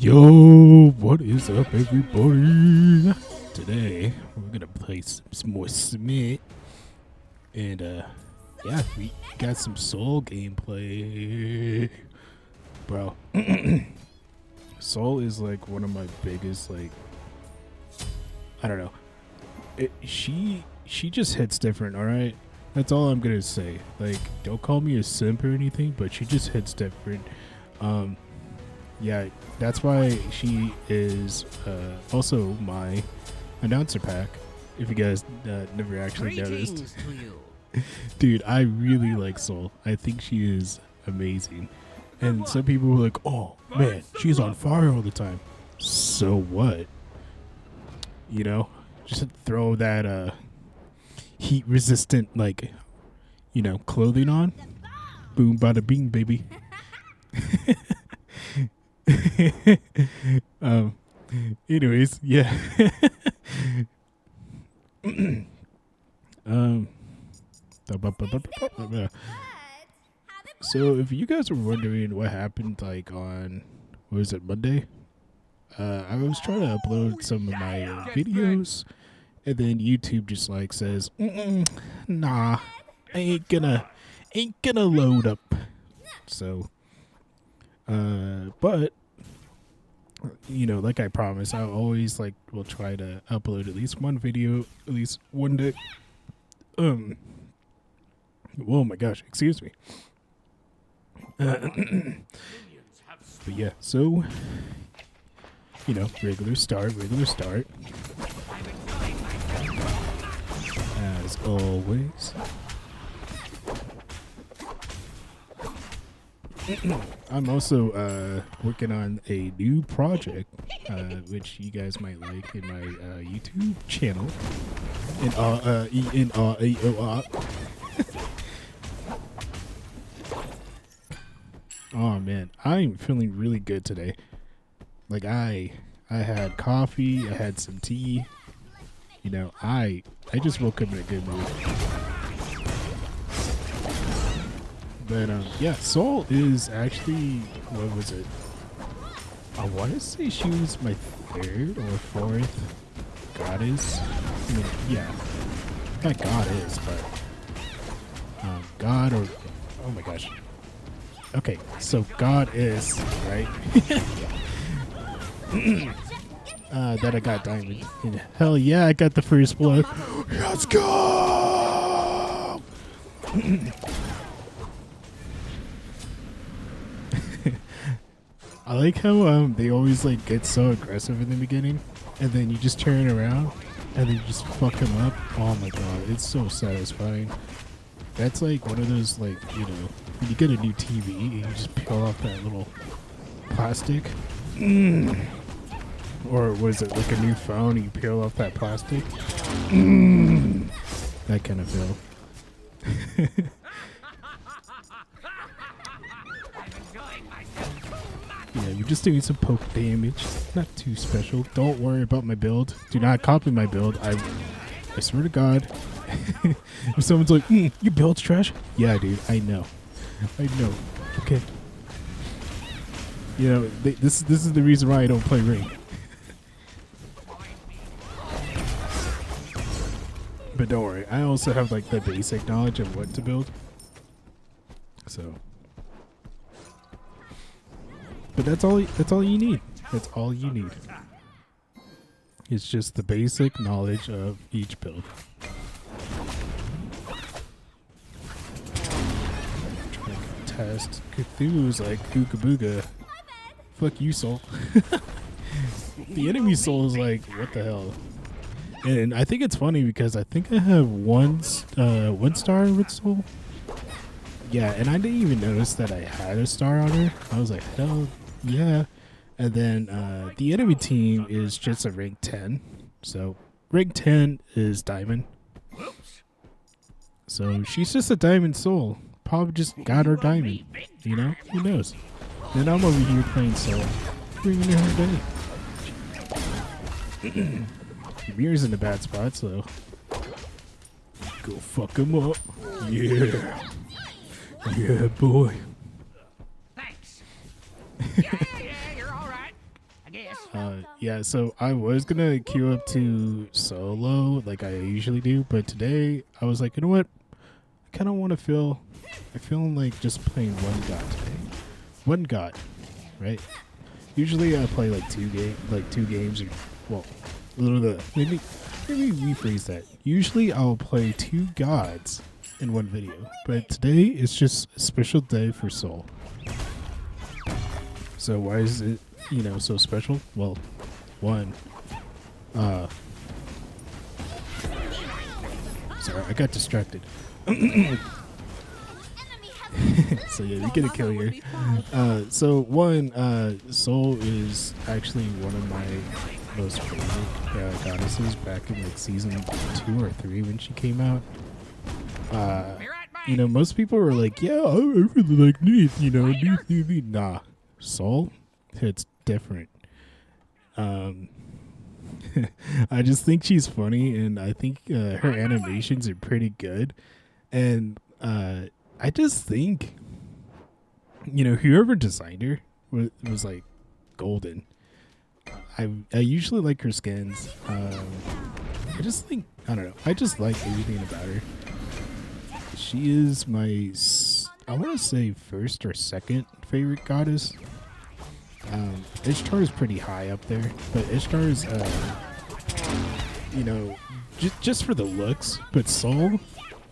Yo, what is up, everybody? Today we're gonna play some more smite, and yeah, we got some soul gameplay, bro. Soul is like one of my biggest, like, I don't know. She just hits different. All right, that's all I'm gonna say. Like, don't call me a simp or anything, but she just hits different. Yeah, that's why she is also my announcer pack. If you guys never actually noticed, dude, I really like Soul. I think she is amazing. And some people were like, "Oh man, she's on fire all the time." So what? You know, just throw that heat resistant, like, clothing on. Boom, bada bing, baby. um Anyways, yeah. um so if you guys were wondering what happened, like, on, what was it, Monday, I was trying to upload some of my videos, and then YouTube just like says, nah, ain't gonna load up. So but like I promised, I always will try to upload at least one video, at least one day. Oh my gosh, excuse me. But yeah, so regular start. As always. I'm also working on a new project, which you guys might like, in my YouTube channel. Oh man, I'm feeling really good today. Like, I had coffee, I had some tea. I just woke up in a good mood. But yeah, Soul is actually, what was it? I want to say she was my third or fourth goddess. I mean, yeah, not goddess, but god, or, oh my gosh. Okay, so goddess, right? That I got diamond. And hell yeah, I got the first blood. Let's go! I like how they always get so aggressive in the beginning, and then you just turn around and then you just fuck them up. Oh my god, it's so satisfying. That's like one of those, when you get a new TV and you just peel off that little plastic. Or what is it, like a new phone and you peel off that plastic? That kind of feel. Yeah, you're just doing some poke damage. Not too special. Don't worry about my build. Do not copy my build. I swear to God. If someone's like, your build's trash. Yeah, dude, I know. Okay. This is the reason why I don't play Ring. But don't worry, I also have the basic knowledge of what to build. So, but that's all you need. That's all you need. It's just the basic knowledge of each build. Trying to test Cthulhu's like Ooga Booga. Fuck you, Soul. The enemy Soul is like, what the hell? And I think it's funny because I think I have one star with Soul. Yeah, and I didn't even notice that I had a star on her. I was like, hell yeah. And then the enemy team is just a rank 10. So rank 10 is diamond. So she's just a diamond Soul. Probably just got her diamond. Who knows? Then I'm over here playing Soul. Bringing her day. Mirror's in a bad spot, so go fuck him up. Yeah. Yeah, boy. Thanks. Yeah, you're all right. Yeah, so I was gonna queue up to solo like I usually do, but today I was like, you know what? I kind of want to I feel like just playing one god today. One god, right? Usually I play like two games, or well, maybe rephrase that. Usually I'll play two gods in one video, but today it's just a special day for Soul. So why is it, so special? Well, one, sorry, I got distracted. So yeah, you get a kill here. So one, Soul is actually one of my most favorite goddesses back in like season 2 or 3 when she came out. Most people were like, yeah, I really like Neith, Neith. Nah, Soul hits different. I just think she's funny, and I think her animations are pretty good. And I just think, whoever designed her was like golden. I usually like her skins. I just think, I don't know. I just like everything about her. She is my, I want to say first or second favorite goddess. Ishtar is pretty high up there, but Ishtar is, just for the looks. But Soul,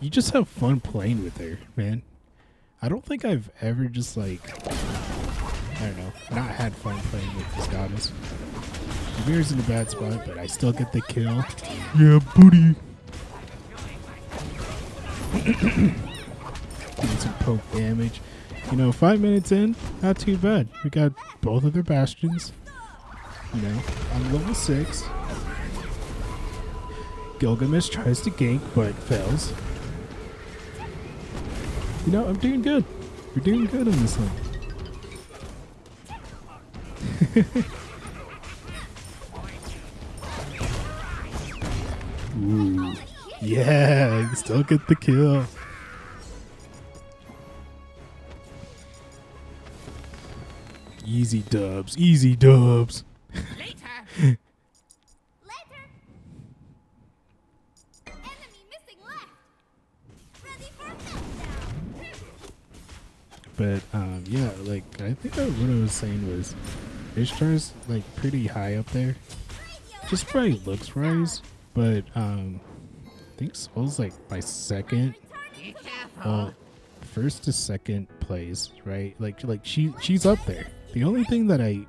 you just have fun playing with her, man. I don't think I've ever just like, I don't know, not had fun playing with this goddess. Mirror's in a bad spot, but I still get the kill. Yeah, booty. Doing some poke damage. 5 minutes in, not too bad. We got both of their bastions. I'm level 6. Gilgamesh tries to gank, but fails. I'm doing good. We're doing good on this one. Ooh. Yeah, I still get the kill. Easy dubs, easy dubs. Later. Enemy missing left. Ready for meltdown. But yeah, like I think what I was saying was Ishtar's like pretty high up there, just by looks wise. But I think Soul's like my second. Well, first to second place, right? Like she's up there. The only thing that I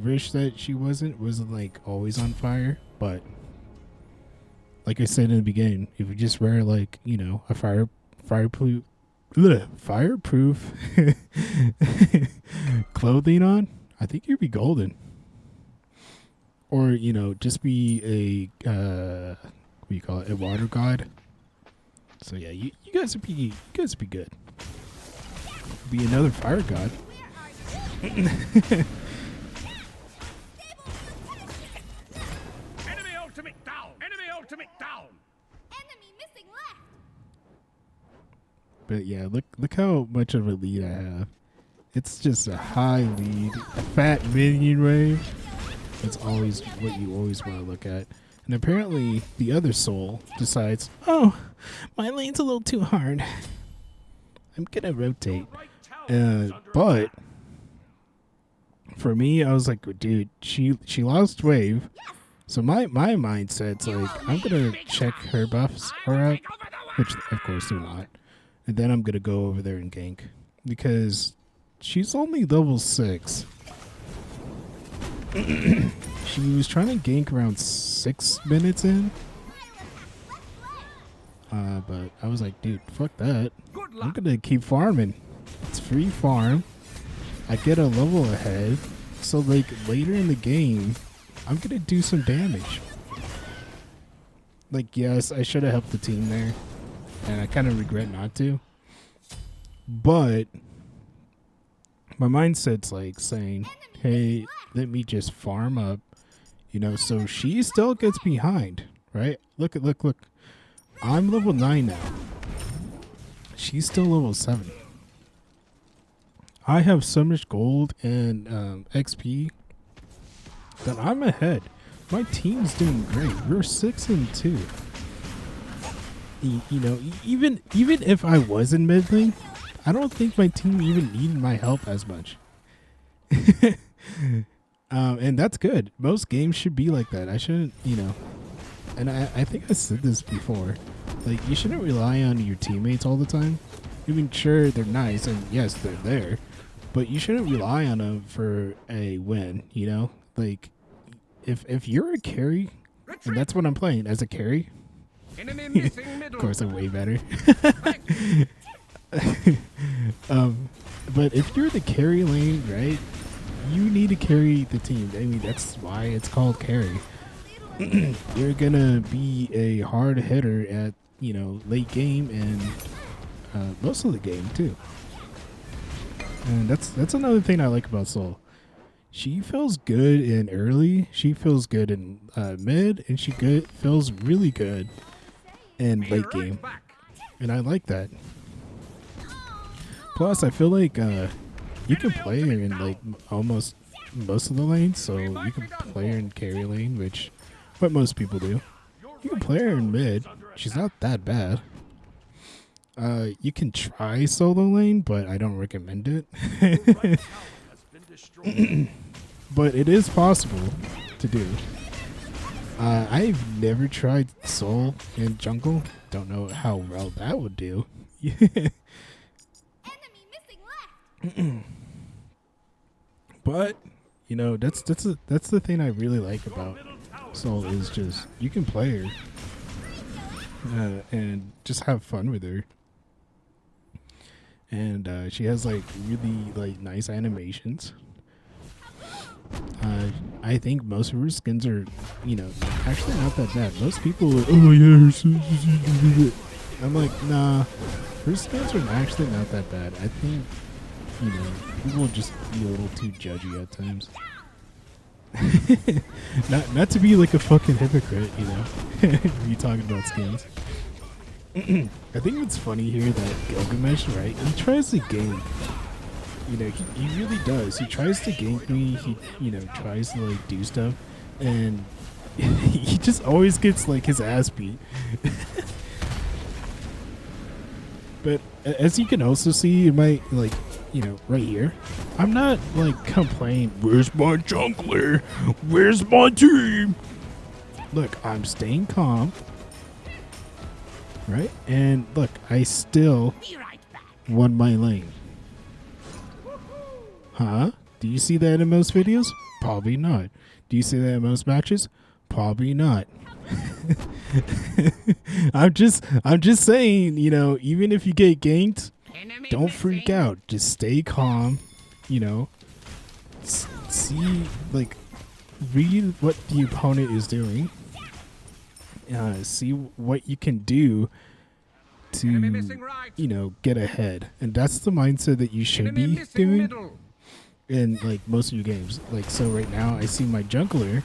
wish that she wasn't was like always on fire. But like I said in the beginning, if you just wear like a fireproof clothing on, I think you'd be golden. Or just be a what do you call it? A water god. So yeah, you guys would be good. Be another fire god. Enemy ultimate down! Enemy ultimate down! Enemy missing left. But yeah, look how much of a lead I have. It's just a high lead, a fat minion wave. That's always what you always want to look at. And apparently the other Soul decides, oh, my lane's a little too hard. I'm gonna rotate. But for me, I was like, dude, she lost wave. So my mindset's like, I'm gonna check her buffs are up, which of course they're not. And then I'm gonna go over there and gank. Because she's only level 6. She was trying to gank around 6 minutes in. But I was like, dude, fuck that. I'm gonna keep farming. It's free farm. I get a level ahead. So like later in the game, I'm gonna do some damage. Like, yes, I should have helped the team there. And I kind of regret not to. But my mindset's like saying, hey, let me just farm up, so she still gets behind, right? Look. I'm level 9 now. She's still level 7. I have so much gold and XP that I'm ahead. My team's doing great. We're 6-2. You know, even if I was in mid lane, I don't think my team even needed my help as much. And that's good. Most games should be like that. I shouldn't, you know, and I think I said this before. Like, you shouldn't rely on your teammates all the time. I mean, sure, they're nice, and yes, they're there, but you shouldn't rely on them for a win, you know? Like, if you're a carry, and that's what I'm playing, as a carry, Enemy missing of middle. course I'm way better. But if you're the carry lane, right, you need to carry the team. I mean, that's why it's called carry. You're gonna be a hard hitter at, you know, late game and most of the game too. And that's another thing I like about Soul. She feels good in early, she feels good in mid, and she feels really good in Be late right game. back. And I like that. Plus, I feel like you can play her in like almost most of the lanes, so you can play her in carry lane, which what most people do. You can play her in mid. She's not that bad. You can try solo lane, but I don't recommend it. But it is possible to do. I've never tried soul in jungle. Don't know how well that would do. Enemy missing left. But you know, that's the thing I really like about Soul is just you can play her and just have fun with her. And she has like really like nice animations. I think most of her skins are, you know, actually not that bad. Most people are, oh yeah, I'm like, nah, her skins are actually not that bad. I think, you know, people just be a little too judgy at times. not to be like a fucking hypocrite, you know, you talking about skins. I think it's funny here that Gilgamesh, right? He tries to gank. You know, he really does. He tries to gank me. He, you know, tries to like do stuff, and he just always gets like his ass beat. But as you can also see in my, like, you know, right here, I'm not like complaining, where's my jungler? Where's my team? Look, I'm staying calm. Right? And look, I still Be right back. won my lane. Huh? Do you see that in most videos? Probably not. Do you see that in most matches? Probably not. I'm just saying, you know, even if you get ganked, Enemy don't freak missing. out. Just stay calm, you know. See, like, read what the opponent is doing. See what you can do Enemy to, missing right. you know, get ahead. And that's the mindset that you should Enemy be missing doing middle. in, like, most of your games. Like, so right now I see my jungler.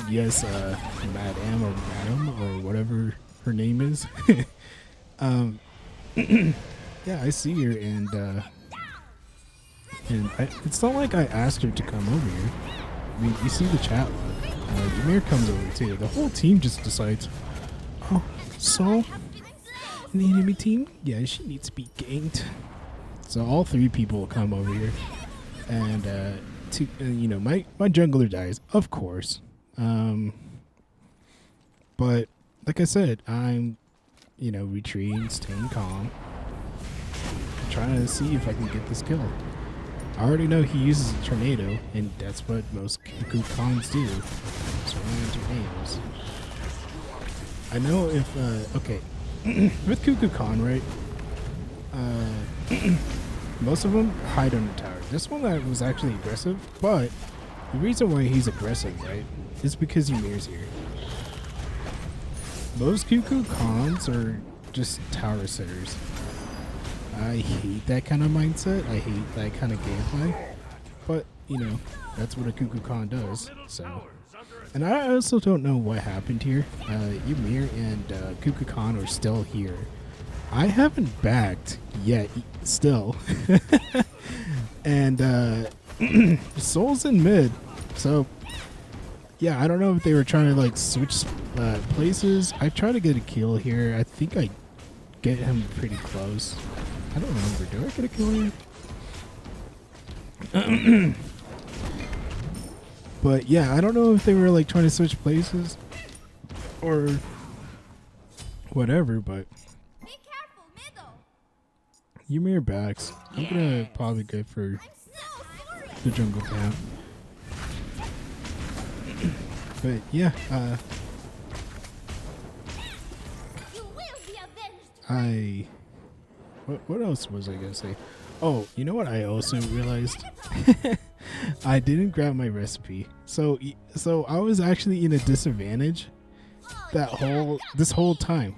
Yes, Madam or Madam or whatever her name is. Yeah, I see her, and it's not like I asked her to come over here. I mean, you see the chat log. Ymir comes over too. The whole team just decides, oh, so the enemy team, yeah, she needs to be ganked. So all three people come over here, and you know, my jungler dies, of course. But like I said, I'm, you know, retreating, staying calm, trying to see if I can get this kill. I already know he uses a tornado, and that's what most Cuckoo Khans do. Surrounding tornadoes. I know if, okay, with Cuckoo Khan, right? Most of them hide under tower. This one that was actually aggressive, but the reason why he's aggressive, right, is because Ymir's here. Most Cuckoo Khans are just tower sitters. I hate that kind of mindset. I hate that kind of gameplay. But, you know, that's what a Cuckoo Khan does. So, and I also don't know what happened here. Ymir and Cuckoo Khan are still here. I haven't backed yet, still. And Soul's in mid, so yeah, I don't know if they were trying to like switch places. I try to get a kill here. I think I get him pretty close. I don't remember. Do I get a kill here? But yeah, I don't know if they were like trying to switch places or whatever, but Be careful, middle. Ymir backs. I'm gonna probably go for I'm so sorry. the jungle camp. But yeah, You will be avenged. what else was I gonna say? Oh, you know what I also realized? I didn't grab my recipe. So I was actually in a disadvantage this whole time.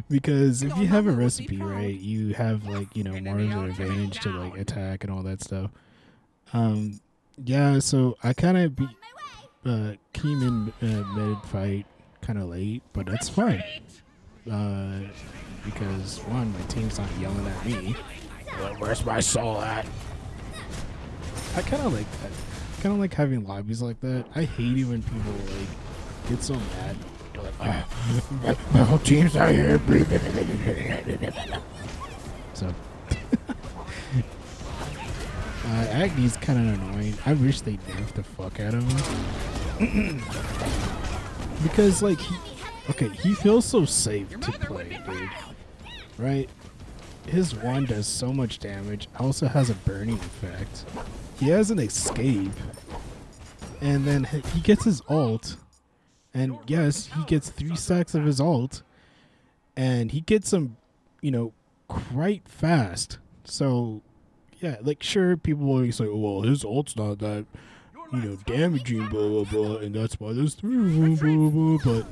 Because if you have a recipe, right, you have like, you know, more of an advantage to like attack and all that stuff. Yeah, so I kind of came in mid fight kind of late, but that's fine. Because one, my team's not yelling at me. But where's my soul at? I kind of like that. Kind of like having lobbies like that. I hate it when people like get so mad. They're like, oh, my whole team's out here. So, Agni's kind of annoying. I wish they nerfed the fuck out of him. Because like he feels so safe to play, dude. Right? His wand does so much damage. Also has a burning effect. He has an escape. And then he gets his ult. And yes, he gets 3 stacks of his ult. And he gets them, you know, quite fast. So, yeah, like sure, people will say, oh, well, his ult's not that, you know, damaging, blah, blah, blah. And that's why there's 3, blah, blah, blah. But,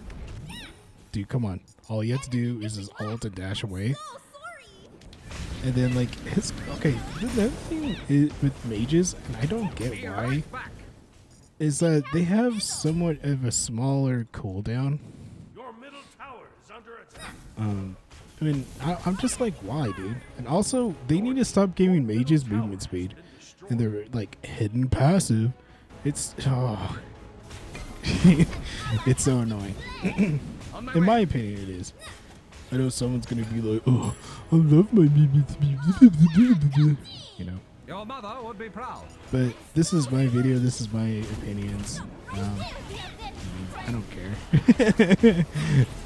dude, come on. All you have to do is his ult and dash away. So sorry. And then like the other thing is with mages, and I don't get why, is that they have somewhat of a smaller cooldown. Your middle tower is under attack. I mean, I'm just like, why, dude? And also, they need to stop giving mages movement speed, and they're like hidden passive. It's it's so annoying. In my opinion, it is. I know someone's gonna be like, oh, I love my movement speed, you know. Your mother would be proud. But this is my video. This is my opinions. I don't care.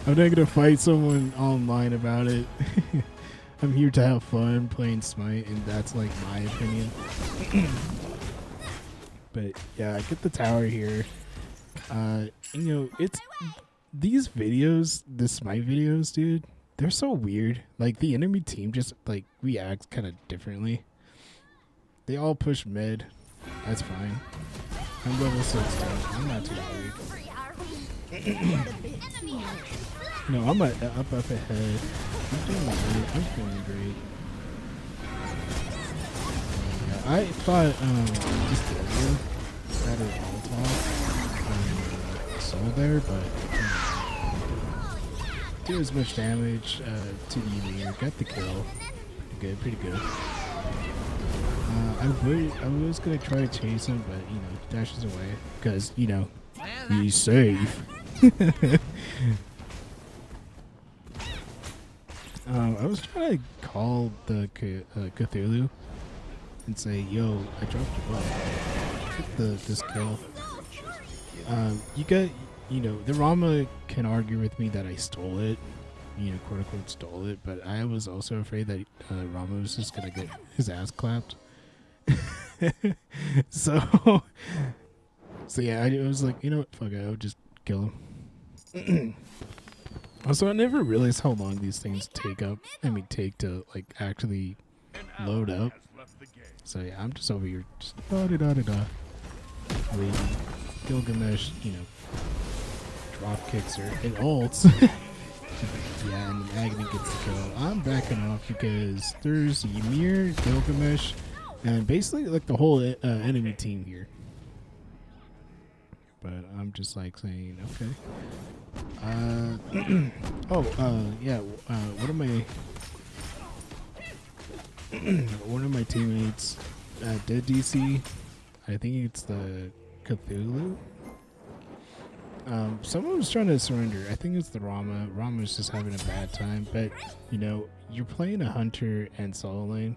I'm not gonna fight someone online about it. I'm here to have fun playing Smite, and that's like my opinion. But yeah, I get the tower here. You know, it's these videos, the Smite videos, dude. They're so weird. Like the enemy team just like reacts kind of differently. They all push mid. That's fine. I'm level 16. I'm not too worried. No, I'm up ahead. I'm doing great. I'm feeling great. Yeah, I thought just earlier that it all sold there, but do as much damage to the Ymir. Got the kill. Pretty good. I was gonna try to chase him, but you know, he dashes away because you know he's safe. I was trying to call the Cthulhu and say, "Yo, I dropped you off. Get this kill." You got, you know, the Rama can argue with me that I stole it, you know, quote unquote stole it, but I was also afraid that Rama was just gonna get his ass clapped. so yeah, I was like, you know what, fuck it, I would just kill him. Also, I never realized how long these things take to like actually load up. So yeah, I'm just over here just waiting. Gilgamesh, you know, drop kicks her and ults. Yeah, and Agni gets the kill. I'm backing off because there's Ymir, Gilgamesh, and basically like the whole enemy team here. But I'm just like saying, okay, Yeah. One of my one of my teammates did DC. I think it's the Cthulhu. Someone was trying to surrender. I think it's the Rama. Rama's just having a bad time. But you know, you're playing a hunter and solo lane.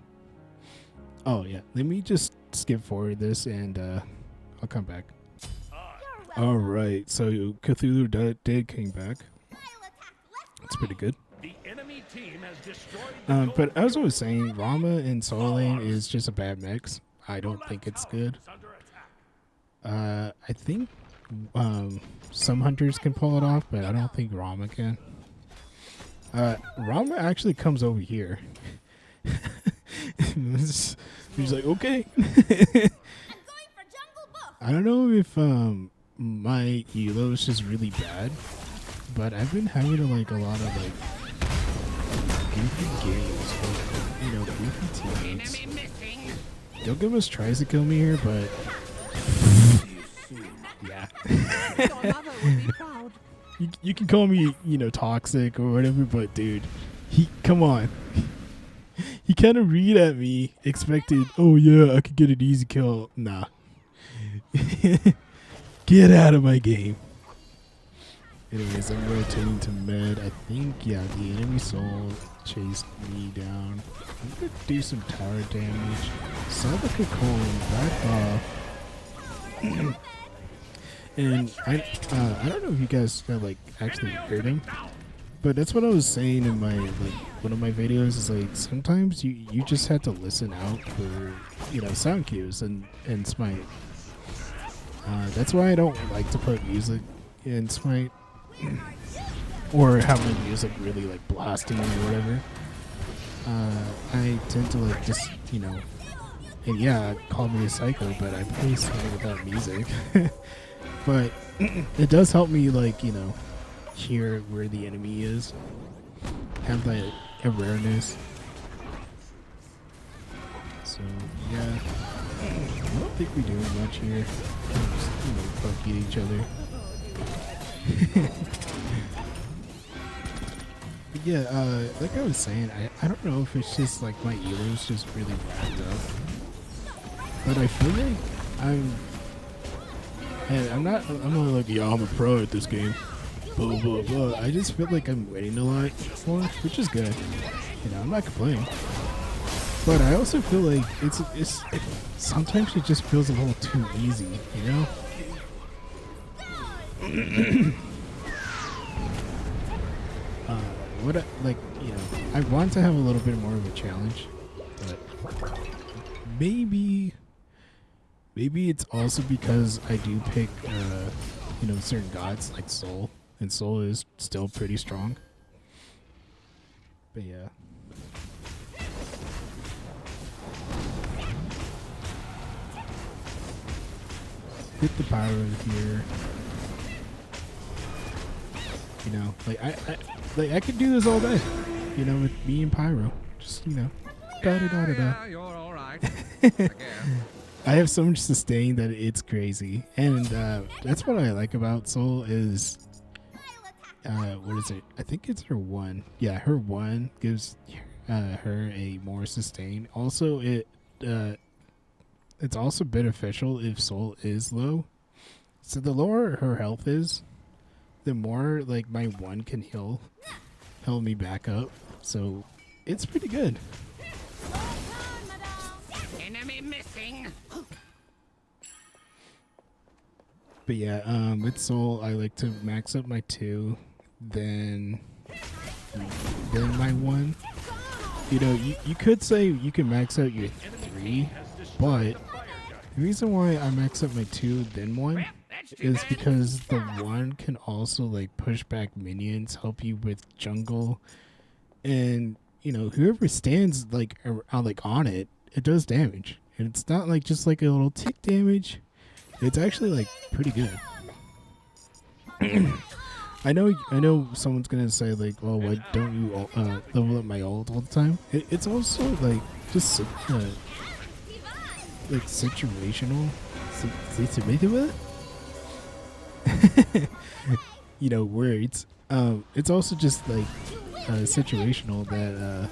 Oh yeah. Let me just skip forward this and I'll come back. All right. So Cthulhu did came back. That's pretty good. The enemy team has destroyed the But as I was saying, Rama in solo lane is just a bad mix. I don't think it's good. under attack. I think some hunters can pull it off, but I don't think Rama can. Rama actually comes over here. He's like, okay. I'm going for jungle book. I don't know if my elo is just really bad, but I've been having like a lot of like goofy games with, you know, goofy teammates. Enemy missing. Gilgamesh tries to kill me here, but yeah. Your mother would be proud. You can call me, you know, toxic or whatever, but dude, come on. He kind of read at me, expected, oh yeah, I could get an easy kill. Nah. Get out of my game. Anyways, I'm rotating to med. I think, yeah, the enemy soul chased me down. I'm gonna do some tower damage. Saw the cocoon, back off. And I don't know if you guys like actually heard him, but that's what I was saying in my one of my videos is like sometimes you just have to listen out for, you know, sound cues and smite. That's why I don't like to put music in smite or have my music really like blasting or whatever. I tend to like just, you know, and yeah, call me a psycho, but I play smite without music. But it does help me, like, you know, hear where the enemy is, have that awareness. So yeah, I don't think we do much here. Just, you know, fuck at each other. But yeah, like I was saying, I don't know if it's just like my elo's just really wrapped up, but I feel like I'm not like, yeah, I'm a pro at this game, blah blah blah. I just feel like I'm winning a lot more, which is good. You know, I'm not complaining, but I also feel like it's sometimes it just feels a little too easy, you know. Like, you know, I want to have a little bit more of a challenge, but maybe it's also because I do pick, you know, certain gods like Soul, and Soul is still pretty strong. But yeah. Hit the pyro here. You know, like I could do this all day. You know, with me and pyro, just, you know, Yeah, you're all right. Again. I have so much sustain that it's crazy, and that's what I like about Soul is, what is it? I think it's her one. Yeah, her one gives her a more sustain. Also, it's also beneficial if Soul is low. So the lower her health is, the more like my one can heal me back up. So it's pretty good. Enemy missing. But yeah, with Soul, I like to max up my 2, then my 1. You know, you could say you can max out your 3, but the reason why I max up my 2 then 1 is because the 1 can also like push back minions, help you with jungle, and you know, whoever stands like on it, it does damage, and it's not like just like a little tick damage. It's actually like pretty good. I know someone's gonna say like, oh, why don't you level up my ult all the time? It's also like just like situational. words. It's also just like situational that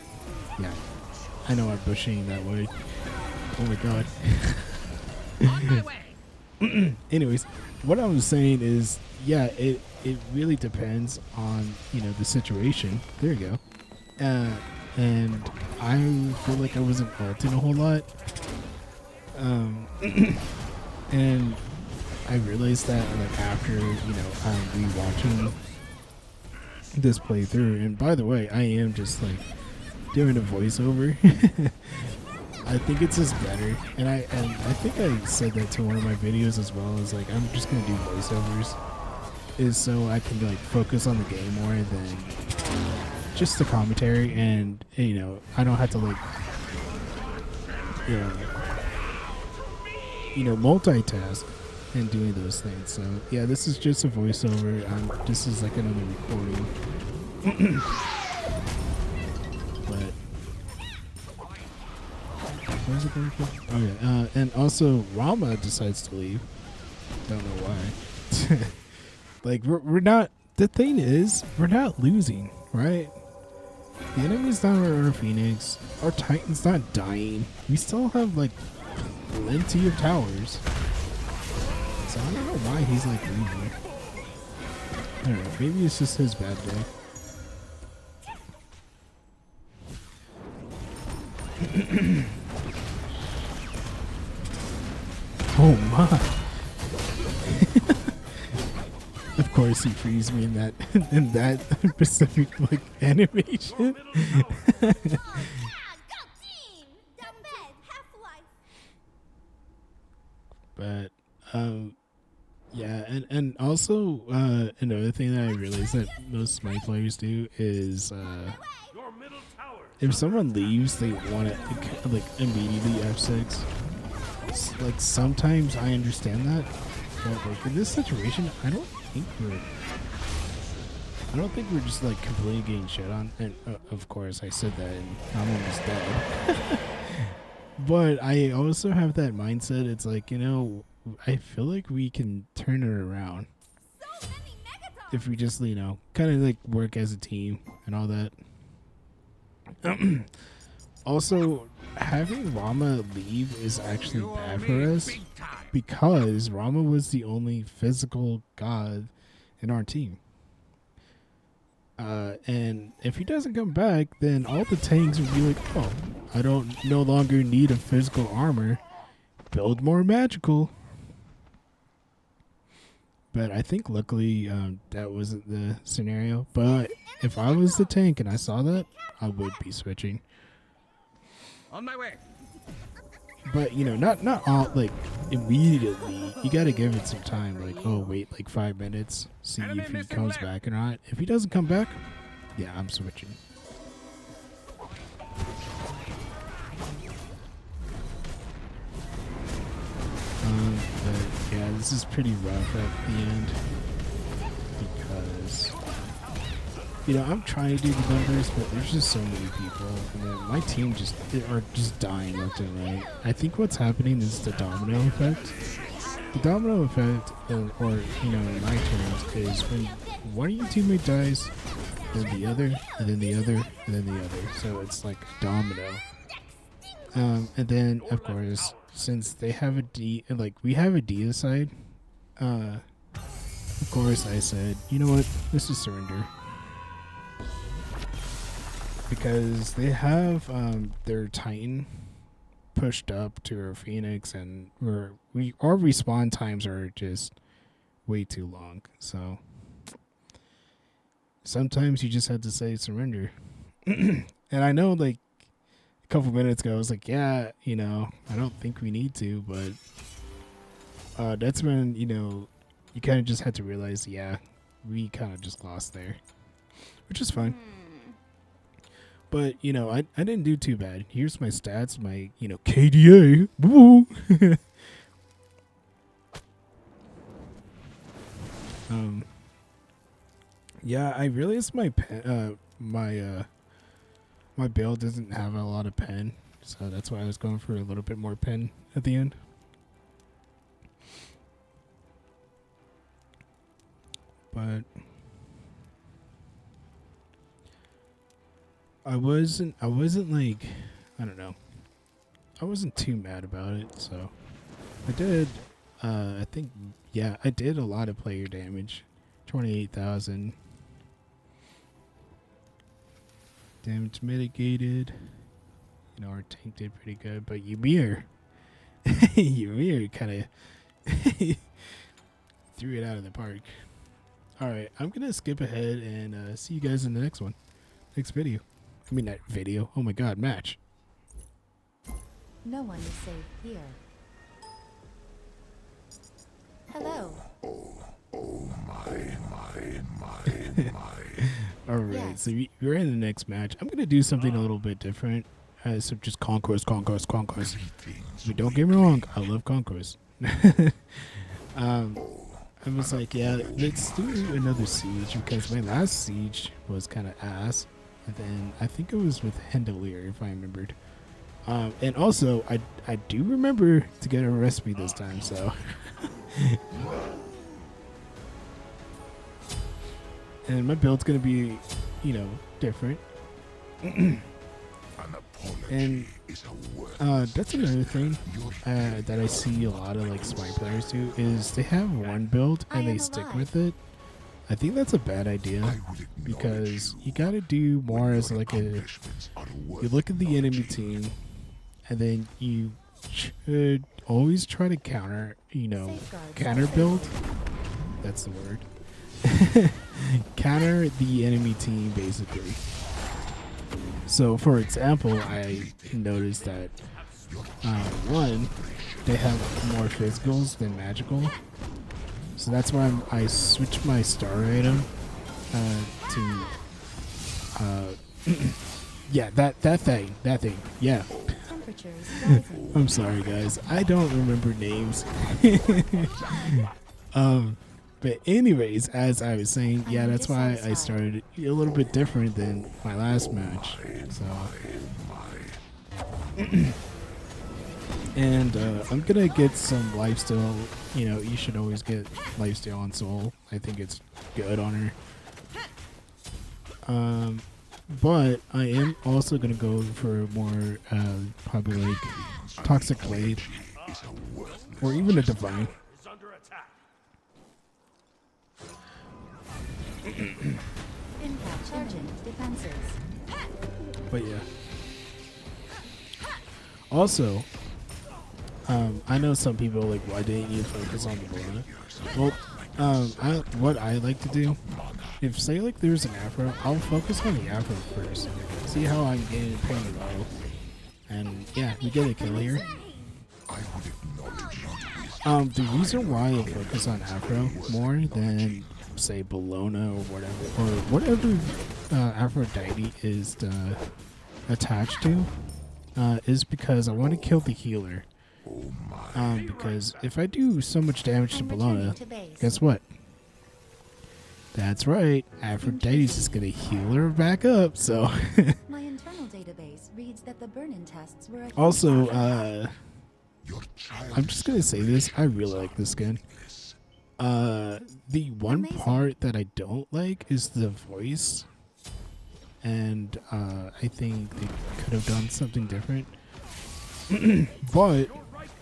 yeah, I know I'm butchering that word. Oh my god. On my way. Anyways, what I was saying is, yeah, it really depends on the situation. There you go. And I feel like I wasn't ulting a whole lot. And I realized that like after rewatching this playthrough. And by the way, I am just like doing a voiceover. I think it's just better, and I think I said that to one of my videos as well. Is like I'm just gonna do voiceovers, is so I can like focus on the game more than just the commentary, and I don't have to like multitask and doing those things. So yeah, this is just a voiceover. This is like another recording. But where's it going from? Oh yeah, and also Rama decides to leave. Don't know why. Like we're not. The thing is, we're not losing, right? The enemy's not our Phoenix. Our Titan's not dying. We still have like plenty of towers. So I don't know why he's like leaving. I don't know. Maybe it's just his bad day. Oh my! Of course, he frees me in that specific like animation. Yeah, go team! Down bed, Half-Life. But yeah, and also another thing that I realized that most smite players do is Your middle tower. if someone leaves, they want to like immediately F6. Like sometimes I understand that, but like in this situation, I don't think we're just like completely getting shit on. And of course, I said that, and I'm almost dead. But I also have that mindset. It's like I feel like we can turn it around So many megatons. if we just kind of like work as a team and all that. Also, having Rama leave is actually You owe bad me for us big time. because Rama was the only physical god in our team. And if he doesn't come back, then all the tanks would be like, oh, I don't no longer need a physical armor. Build more magical. But I think luckily that wasn't the scenario. But if I was the tank and I saw that, I would be switching. On my way. But not all like immediately. You gotta give it some time. Like, oh wait, like 5 minutes, see Enemy if he missing comes left. back or not. If he doesn't come back, yeah, I'm switching. But yeah, this is pretty rough at the end because I'm trying to do the numbers, but there's just so many people, and then my team are just dying left and right. I think what's happening is the domino effect. The domino effect, or in my terms, is when one of your teammate dies, then the other, and then the other, and then the other. So it's like a domino. And then of course, since they have a D, like we have a D aside, of course I said, you know what, let's just surrender. Because they have their Titan pushed up to our Phoenix, and our respawn times are just way too long. So sometimes you just have to say surrender. And I know, like a couple minutes ago, I was like, yeah, I don't think we need to, but that's when you kind of just had to realize, yeah, we kind of just lost there, which is fine. But, I didn't do too bad. Here's my stats, my, KDA. Woo! Yeah, I realized my my build doesn't have a lot of pen, so that's why I was going for a little bit more pen at the end. But I wasn't like, I don't know. I wasn't too mad about it, so I did I think, yeah, I did a lot of player damage. 28,000 damage mitigated. You know, our tank did pretty good, but Ymir Ymir kind of threw it out of the park. All right, I'm gonna skip ahead and see you guys in the next one, next video. I mean, not video. Oh my God, match. No one is safe here. Hello. All right, Yes. so you're in the next match. I'm gonna do something a little bit different. So just conquest. But don't get me wrong, I love conquest. I was like, yeah, let's do another siege because my last siege was kind of ass, and then I think it was with Hendelier if I remembered. And also, I do remember to get a recipe this time, so. And my build's gonna be, you know, different. And that's another thing that I see a lot of like smite players do is they have one build and they stick with it. I think that's a bad idea because you gotta do more as like you look at the enemy team and then you should always try to counter build. That's the word. Counter the enemy team basically. So, for example, I noticed that one, they have more physicals than magical. So that's why I switched my star item to yeah, that thing, yeah. I'm sorry, guys, I don't remember names. But anyways, as I was saying, yeah, that's why I started a little bit different than my last match. So, and I'm gonna get some lifesteal. You know, you should always get lifesteal on Soul. I think it's good on her. But I am also gonna go for more, probably like Toxic Blade, or even a Divine. Is under attack. Impact charging defenses. But yeah. Also, I know some people are like, why didn't you focus on the Bologna? Well, what I like to do, if say like there's an Afro, I'll focus on the Afro first. See how I'm getting pretty low. And yeah, we get a kill here. The reason why I focus on Afro more than say Bologna or whatever Aphrodite is attached to is because I want to kill the healer. Because if I do so much damage to Bologna, guess what? That's right, Aphrodite's just gonna heal her back up. So My internal database reads that the burn-in tests were also, I'm just gonna say this. I really like this skin. The one part that I don't like is the voice, and I think they could have done something different. But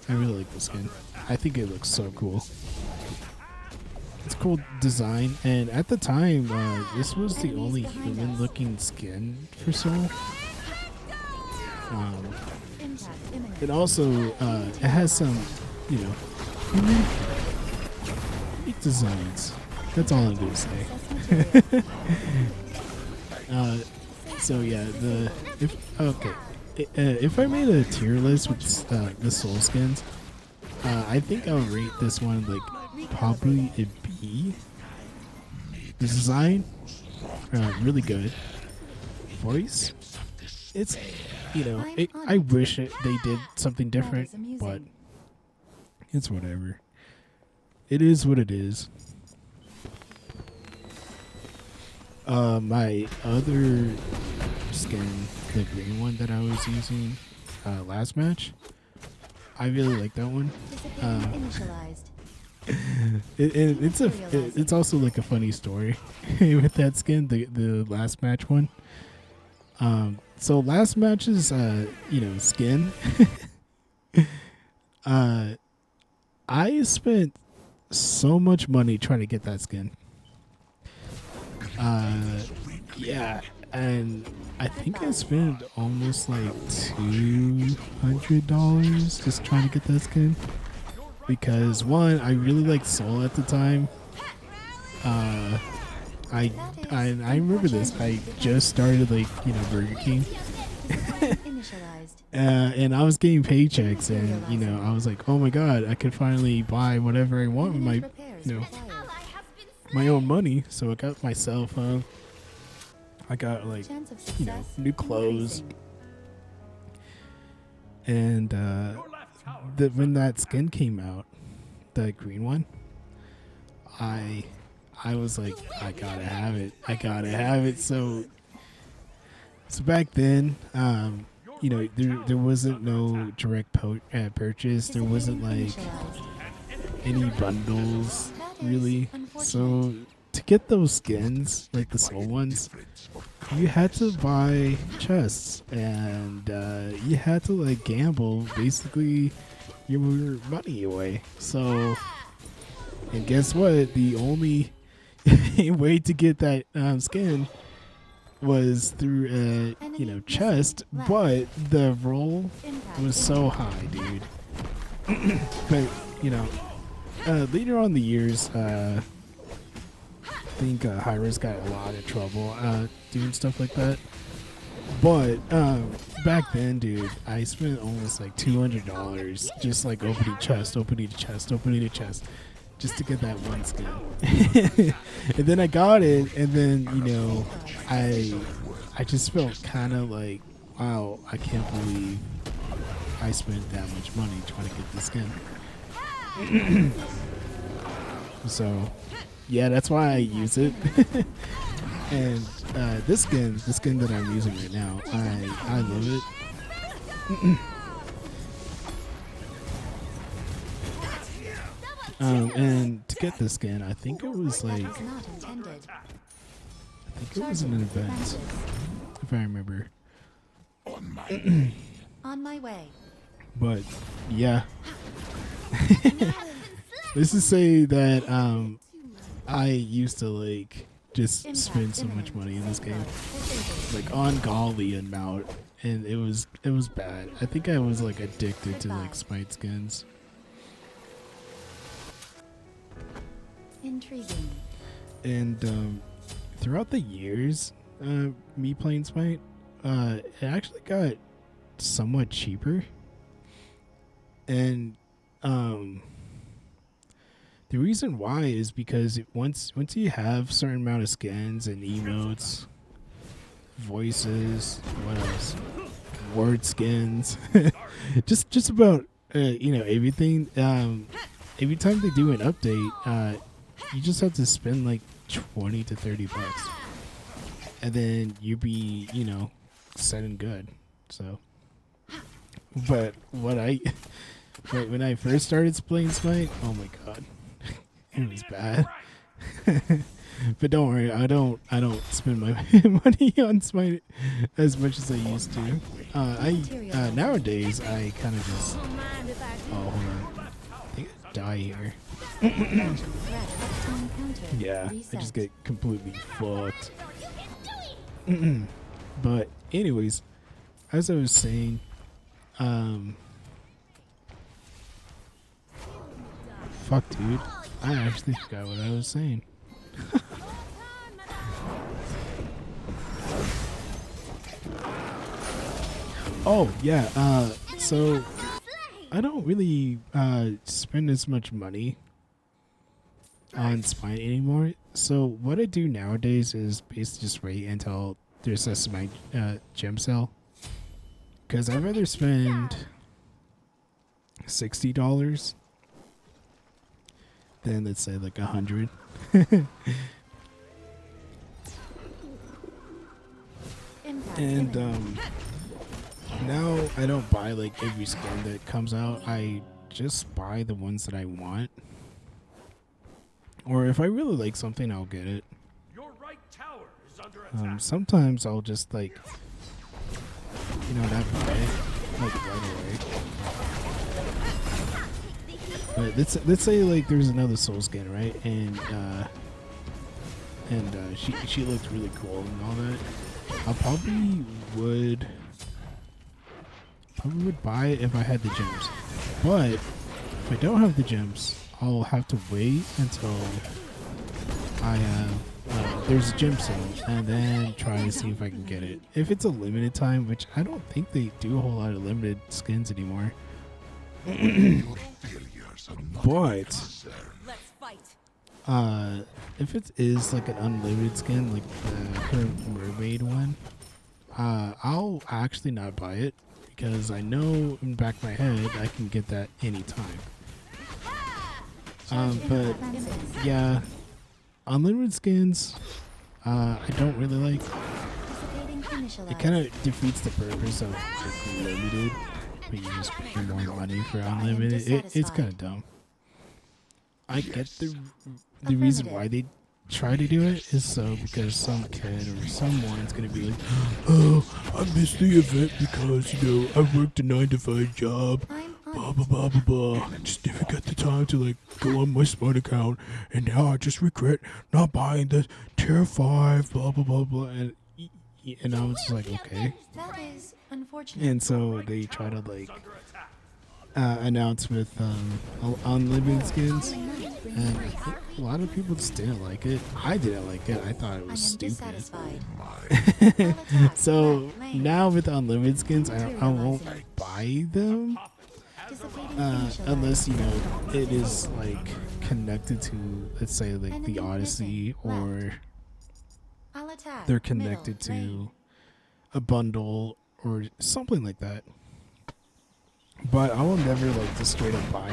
I really like this skin. I think it looks so cool. It's a cool design, and at the time, this was the only human-looking skin for Soul. It also it has some, you know, unique designs. That's all I'm gonna say. So yeah, if I made a tier list with the Soul skins, I think I would rate this one like probably a B. The design, really good. Voice, it's, you know, I wish they did something different, but it's whatever. It is what it is. My other skin, the green one that I was using last match, I really like that one. It's also like a funny story with that skin, the last match one. So last match's skin. I spent so much money trying to get that skin. Yeah, and I think I spent almost like $200 just trying to get that skin. Because one, I really liked Soul at the time. I remember this. I just started Burger King. Initialized. And I was getting paychecks, and I was like, oh my god, I could finally buy whatever I want with my Repairs required. my own money. So I got my cell phone. I got Chance of success new clothes. increasing. And Your left tower when that skin came out, the green one, I was like, I gotta have it. I gotta have it. So back then, there wasn't no direct purchase. There wasn't like Initialized. any bundles really. So to get those skins, like the soul ones, you had to buy chests, and you had to gamble basically your money away. So, and guess what? The only way to get that skin was through a chest, but the roll Impact was so high, dude. But later on in the years, I think Hyra's got a lot of trouble doing stuff like that. But back then, dude, I spent almost like $200 just opening chest, just to get that one skin. And then I got it, and then I just felt kind of like, wow, I can't believe I spent that much money trying to get the skin. So yeah, that's why I use it. And this skin that I'm using right now, I love it. And to get this skin, I think it was Was not intended. an event, Defenses. if I remember. On my way. But yeah, this is say that I used to just spend so much money in this game, ungodly amount, and it was bad. I think I was addicted to smite skins. Intriguing. And throughout the years, me playing Smite, it actually got somewhat cheaper. And the reason why is because once you have certain amount of skins and emotes, voices, what else, word skins, just about everything. Every time they do an update, you just have to spend $20 to $30, and then you be set and good. So, but when I first started playing Smite, oh my god, it was bad. But don't worry, I don't spend my money on Smite as much as I used to. Nowadays I kind of just hold on, I think I die here. Yeah, I just get completely fucked. But anyways, as I was saying, fuck, dude, I actually forgot what I was saying. Oh yeah, so I don't really spend as much money on Smite anymore. So what I do nowadays is basically just wait until there's a Smite gem sale, because I'd rather spend $60 than, let's say, $100. And now I don't buy every skin that comes out. I just buy the ones that I want. Or if I really like something, I'll get it. Your right tower is under attack. Sometimes I'll just not buy it like right away. But let's say like there's another soul skin, right? And she looks really cool and all that. I probably would buy it if I had the gems. But if I don't have the gems, I'll have to wait until I have there's a gem sale, and then try to see if I can get it. If it's a limited time, which I don't think they do a whole lot of limited skins anymore. But if it is like an unlimited skin, like her mermaid one, I'll actually not buy it because I know in the back of my head I can get that anytime. But yeah, unlimited skins, I don't really like. It kind of defeats the purpose of like limited, but you just pay more money for unlimited. It's kind of dumb. I get the reason why they try to do it is so because some kid or someone's gonna be like, oh, I missed the event because I worked a 9-to-5 job. Blah blah blah blah blah. I just never got the time to like go on my smart account, and now I just regret not buying the tier 5. Blah blah blah blah. And I was just like, okay. That is unfortunate. And so they try to like announce with unlimited skins, and I think a lot of people just didn't like it. I didn't like it. I thought it was stupid. So now with unlimited skins, I won't buy them. Unless it is like connected to, let's say, like the Odyssey, or they're connected to a bundle or something like that. But I will never like just straight up buy.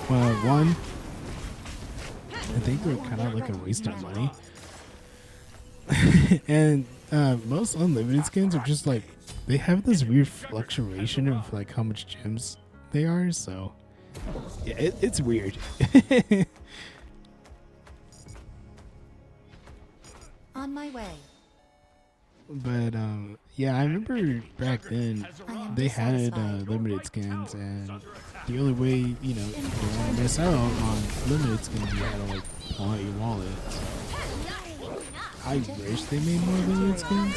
One, I think they're kind of like a waste of money, and most unlimited skins are just like, they have this weird fluctuation of like how much gems they are, so yeah, it's weird. On my way. But yeah, I remember back then they had limited skins, and the only way you don't want to miss out on limited skins, you had to like pull out your wallet. I wish they made more limited skins.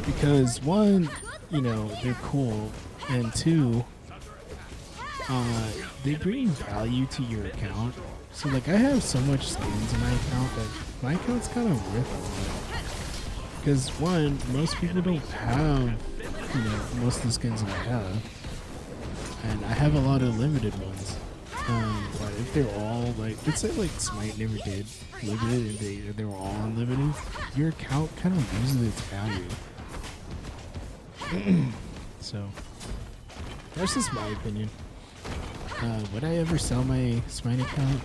Because one, they're cool, and two, they bring value to your account. So like, I have so much skins in my account that my account's kind of worth a lot. Because one, most people don't have, most of the skins that I have, and I have a lot of limited ones. But if they're all like, let's say like Smite never did limited, and they were all unlimited, your account kind of loses its value. So that's just my opinion. Would I ever sell my Smite account?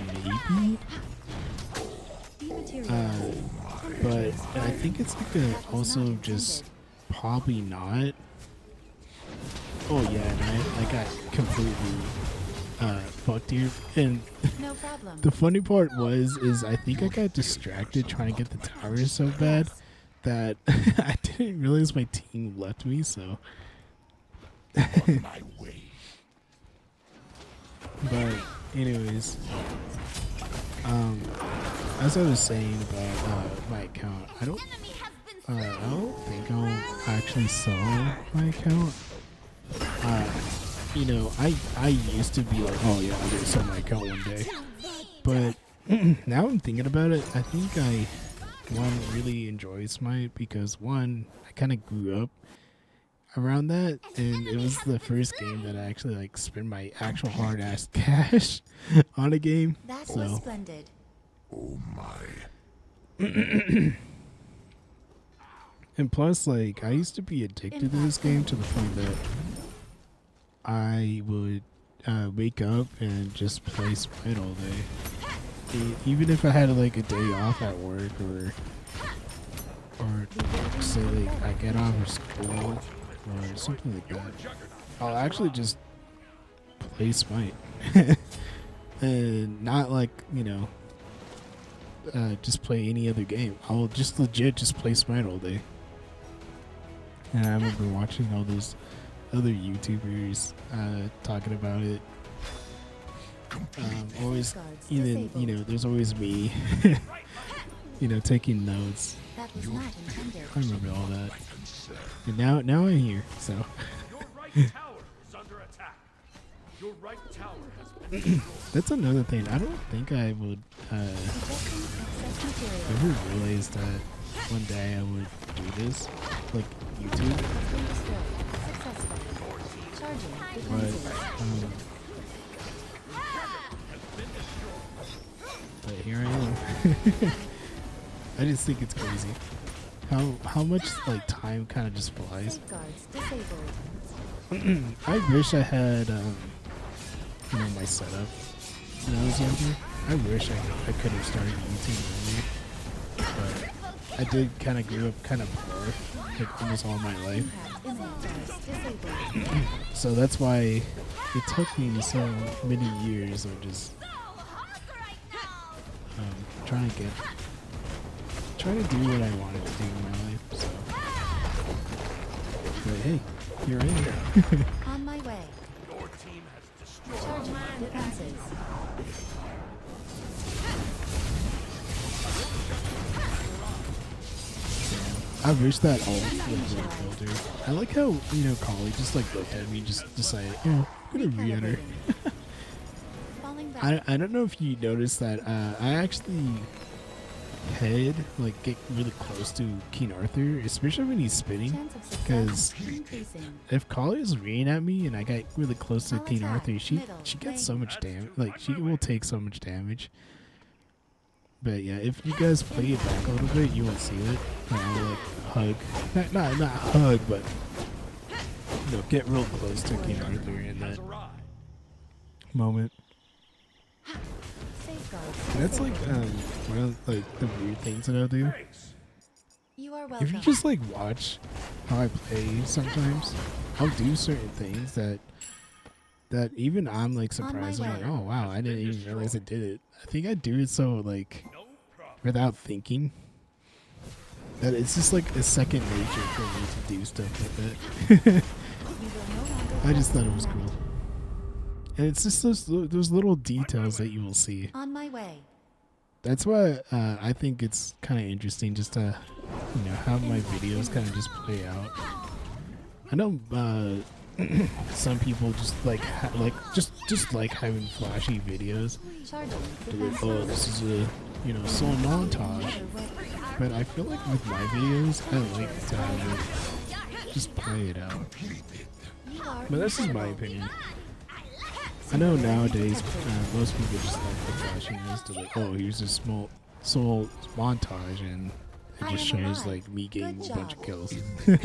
Maybe. But I think it's like also just probably not. Oh yeah, and I got completely fucked here. And No problem. the funny part is I think I got distracted trying to get the towers so bad that I didn't realize my team left me, so. On my way. But anyways, as I was saying about my account, I don't think I'll actually sell my account. I used to be like, oh yeah, I'm gonna sell my account one day. But now I'm thinking about it, I think I really enjoy Smite because one, I kind of grew up around that, and it was the first game that I actually like spent my actual hard ass cash on a game. That So was splendid. Oh my. and plus, like, I used to be addicted to this game to the point that I would wake up and just play Smite all day. Even if I had like a day off at work, or say like I get off of school or something like that, I'll actually just play Smite. And not like, just play any other game. I'll just legit just play Smite all day. And I remember watching all those other YouTubers talking about it. Always, even there's always me, taking notes. That was not intended. I remember all that. And now I'm here, so. Your right tower is under attack. Your right tower has been destroyed. That's another thing. I don't think I would Ejecting excess material. ever realize that one day I would do this, like YouTube. Has been destroyed. Successful. Charging But defenses. but here I am. I just think it's crazy how much like time kind of just flies. Safeguards disabled. I wish I had my setup when I was younger. I wish I could have started YouTube earlier, but I did kind of grow up kind of poor, like almost all my life. Safeguards disabled. So that's why it took me so many years of just trying to do what I wanted to do in my life. So, but hey, here I am. On my way. Your team has destroyed. Charging defenses. I wish that all was like builder. I like how Collie just like looked at me, just decided, I'm gonna re-enter. Falling back. I don't know if you noticed that I actually get really close to King Arthur, especially when he's spinning. Chance of success Because increasing. if Collie is reading at me and I get really close to I'll King attack, Arthur, she middle, gets so lane. much damage. Like she will take so much damage. But yeah, if you guys play it back a little bit, you won't see it. I'll like hug, not hug, but get real close to King Arthur in that moment. Safeguards. And that's like disabled. one of like the weird things that I'll do. You are welcome. If you just like watch how I play sometimes, I'll do certain things that even I'm like surprised. I'm way. like, oh wow, I didn't even realize I did it. I think I do it so like without thinking that it's just like a second nature for me to do stuff like that. You will no longer I just press thought it was command. cool. And it's just those little details that you will see. On my way. That's why I think it's kind of interesting just to, have my videos kind of just play out. I know some people just like just like having flashy videos. Charging They're like, oh, defenses. this is a song montage. Other way. But I feel like with my videos, I like to have it just play it out. You are But that's just my incredible. opinion. I know nowadays most people just like the flashiness to like, oh, here's a small montage and it I just am shows alive. like me getting Good a bunch of job. kills. But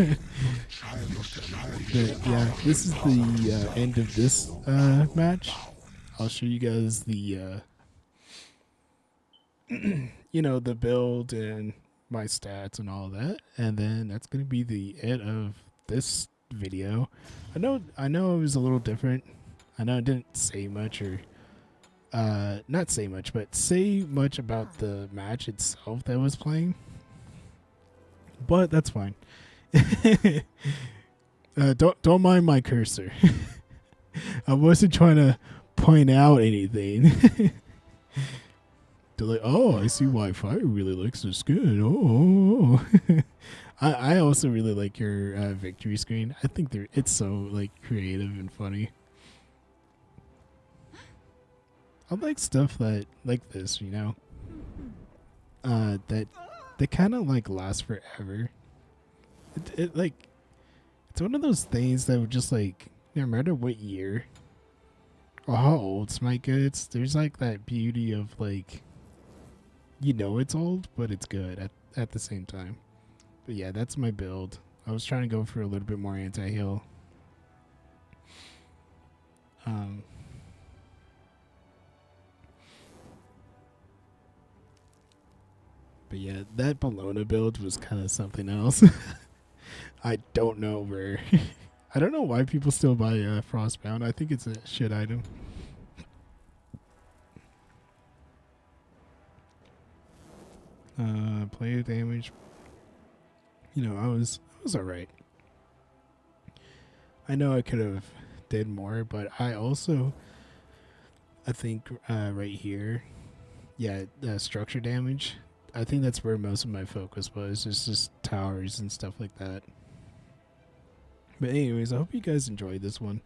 yeah, this is the end of this match. I'll show you guys the the build and my stats and all that, and then that's gonna be the end of this video. I know it was a little different. I know I didn't say much or not say much, but say much about the match itself that I was playing. But that's fine. Don't mind my cursor. I wasn't trying to point out anything. They're like, oh, I see why Fire really likes the skin. Oh, I also really like your victory screen. I think it's so like creative and funny. I like stuff that like this, that kind of like last forever. It like it's one of those things that would just like no matter what year or how old Smite gets, there's like that beauty of like it's old, but it's good at the same time. But yeah, that's my build. I was trying to go for a little bit more anti-heal. But yeah, that Bologna build was kind of something else. I don't know where. I don't know why people still buy Frostbound. I think it's a shit item. Player damage. You know, I was alright. I know I could have did more, but I think right here, yeah, structure damage. I think that's where most of my focus was. It's just towers and stuff like that. But anyways, I hope you guys enjoyed this one.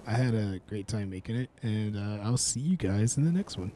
I had a great time making it, and I'll see you guys in the next one.